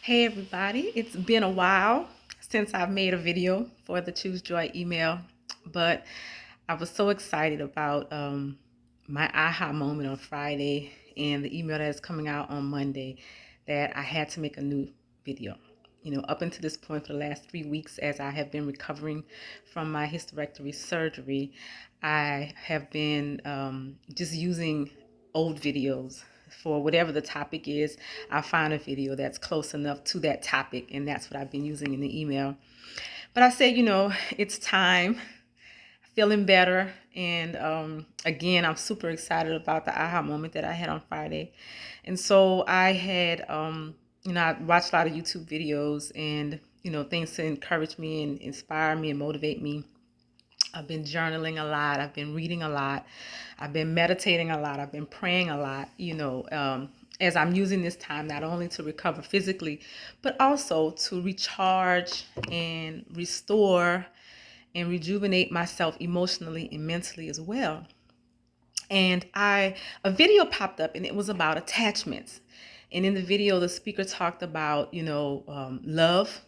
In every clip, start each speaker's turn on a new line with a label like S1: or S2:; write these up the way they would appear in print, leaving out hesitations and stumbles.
S1: Hey everybody, it's been a while since I've made a video for the Choose Joy email, but I was so excited about my aha moment on Friday and the email that is coming out on Monday that I had to make a new video. Up until this point for the last 3 weeks, as I have been recovering from my hysterectomy surgery, I have been just using old videos for whatever the topic is. I find a video that's close enough to that topic, and that's what I've been using in the email. But I said, it's time, feeling better. And again, I'm super excited about the aha moment that I had on Friday. And so I had, I watched a lot of YouTube videos and, things to encourage me and inspire me and motivate me. I've been journaling a lot. I've been reading a lot. I've been meditating a lot. I've been praying a lot, as I'm using this time not only to recover physically, but also to recharge and restore and rejuvenate myself emotionally and mentally as well. And a video popped up and it was about attachments. And in the video, the speaker talked about, love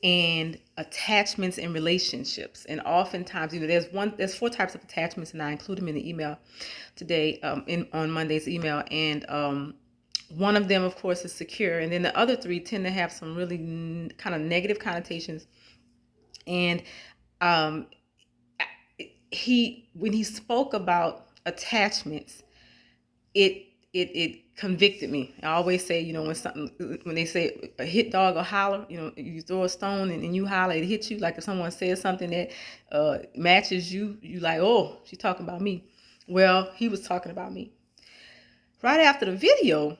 S1: and attachments in relationships. And oftentimes, there's four types of attachments, and I include them in the email today, on Monday's email. And one of them, of course, is secure, and then the other three tend to have some really kind of negative connotations. And um, when he spoke about attachments, it convicted me. I always say, when they say a hit dog or holler, you throw a stone and you holler, it hits you. Like if someone says something that matches you, you like, oh, she's talking about me. Well, he was talking about me. Right after the video,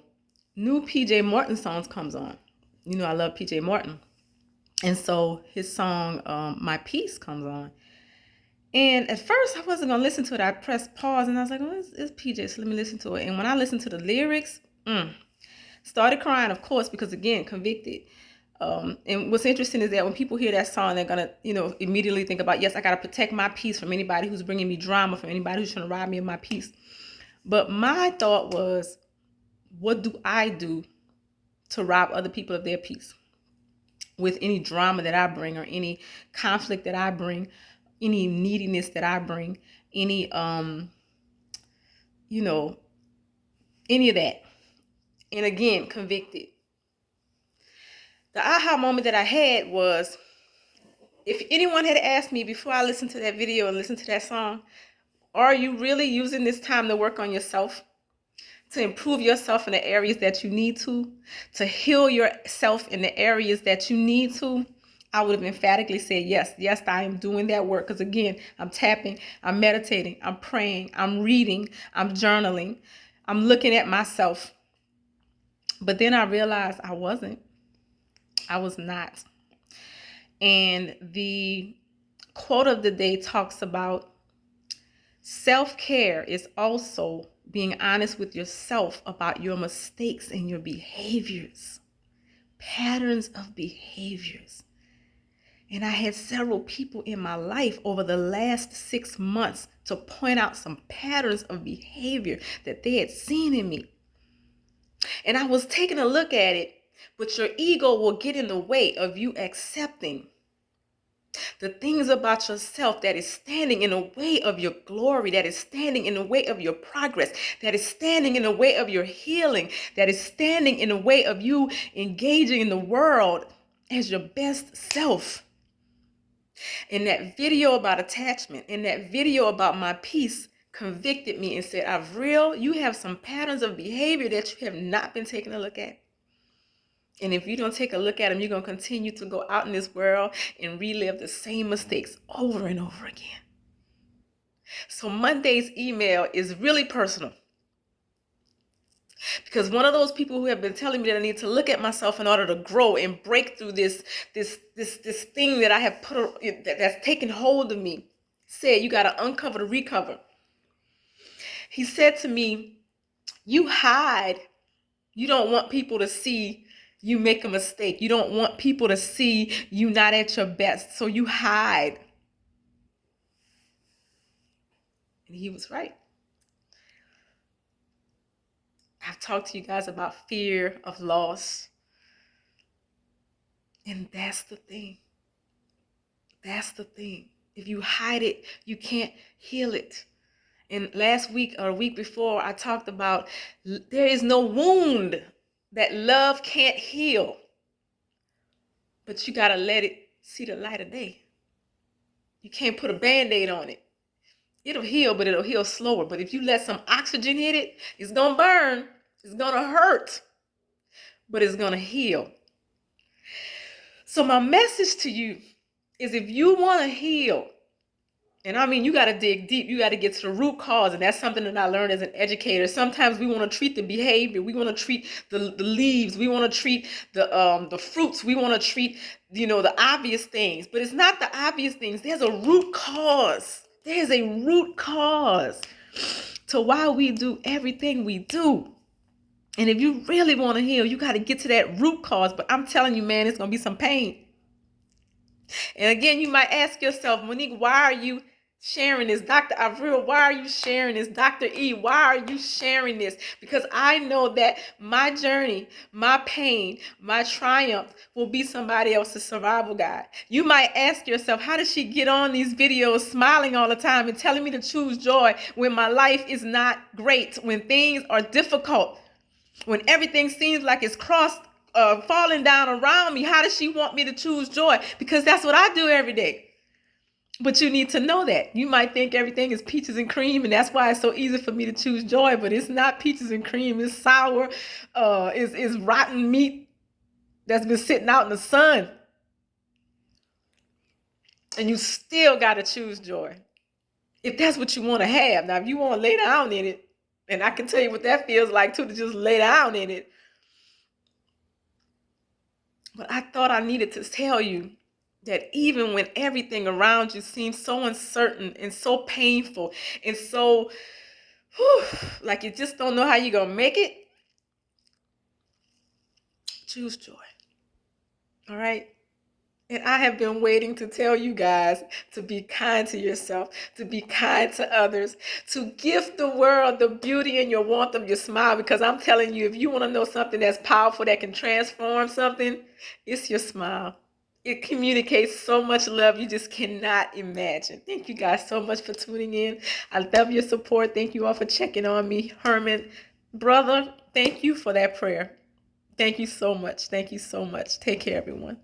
S1: new PJ Morton songs comes on. I love PJ Morton. And so his song, My Peace, comes on. And at first, I wasn't going to listen to it. I pressed pause and I was like, oh, it's PJ, so let me listen to it. And when I listened to the lyrics, started crying, of course, because again, convicted. And what's interesting is that when people hear that song, they're going to, immediately think about, yes, I got to protect my peace from anybody who's bringing me drama, from anybody who's trying to rob me of my peace. But my thought was, what do I do to rob other people of their peace? With any drama that I bring or any conflict that I bring, any neediness that I bring, any any of that. And again, convicted. The aha moment that I had was, if anyone had asked me before I listened to that video and listened to that song, are you really using this time to work on yourself, to improve yourself in the areas that you need to heal yourself in the areas that you need to? I would have emphatically said yes. Yes, I am doing that work. Because again, I'm tapping, I'm meditating, I'm praying, I'm reading, I'm journaling, I'm looking at myself. But then I realized I wasn't. I was not. And the quote of the day talks about self-care is also being honest with yourself about your mistakes and your behaviors, patterns of behaviors. And I had several people in my life over the last 6 months to point out some patterns of behavior that they had seen in me. And I was taking a look at it, but your ego will get in the way of you accepting the things about yourself that is standing in the way of your glory, that is standing in the way of your progress, that is standing in the way of your healing, that is standing in the way of you engaging in the world as your best self. In that video about attachment, in that video about my peace, convicted me and said, Avril, you have some patterns of behavior that you have not been taking a look at. And if you don't take a look at them, you're going to continue to go out in this world and relive the same mistakes over and over again. So Monday's email is really personal. Because one of those people who have been telling me that I need to look at myself in order to grow and break through this thing that I have that's taken hold of me, said, you got to uncover to recover. He said to me, you hide. You don't want people to see you make a mistake. You don't want people to see you not at your best. So you hide. And he was right. I've talked to you guys about fear of loss, And that's the thing. That's the thing. If you hide it, you can't heal it. And last week or a week before, I talked about there is no wound that love can't heal. But you got to let it see the light of day. You can't put a Band-Aid on it. It'll heal, but it'll heal slower. But if you let some oxygen hit it, it's going to burn. It's going to hurt, but it's going to heal. So my message to you is, if you want to heal, and I mean, you got to dig deep. You got to get to the root cause. And that's something that I learned as an educator. Sometimes we want to treat the behavior. We want to treat the leaves. We want to treat the fruits. We want to treat, the obvious things. But it's not the obvious things. There's a root cause. There's a root cause to why we do everything we do. And if you really want to heal, you got to get to that root cause. But I'm telling you, man, it's going to be some pain. And again, you might ask yourself, Monique, why are you sharing this? Dr. Avril, why are you sharing this? Dr. E, why are you sharing this? Because I know that my journey, my pain, my triumph will be somebody else's survival guide. You might ask yourself, how does she get on these videos smiling all the time and telling me to choose joy when my life is not great, when things are difficult, when everything seems like it's falling down around me? How does she want me to choose joy? Because that's what I do every day. But you need to know that. You might think everything is peaches and cream, and that's why it's so easy for me to choose joy, but it's not peaches and cream. It's sour, it's rotten meat that's been sitting out in the sun. And you still got to choose joy, if that's what you want to have. Now, if you want to lay down in it, and I can tell you what that feels like too, to just lay down in it. But I thought I needed to tell you that even when everything around you seems so uncertain and so painful and so like you just don't know how you're going to make it, choose joy. All right? And I have been waiting to tell you guys to be kind to yourself, to be kind to others, to give the world the beauty in your warmth of your smile. Because I'm telling you, if you want to know something that's powerful, that can transform something, it's your smile. It communicates so much love you just cannot imagine. Thank you guys so much for tuning in. I love your support. Thank you all for checking on me. Herman, brother, thank you for that prayer. Thank you so much. Thank you so much. Take care, everyone.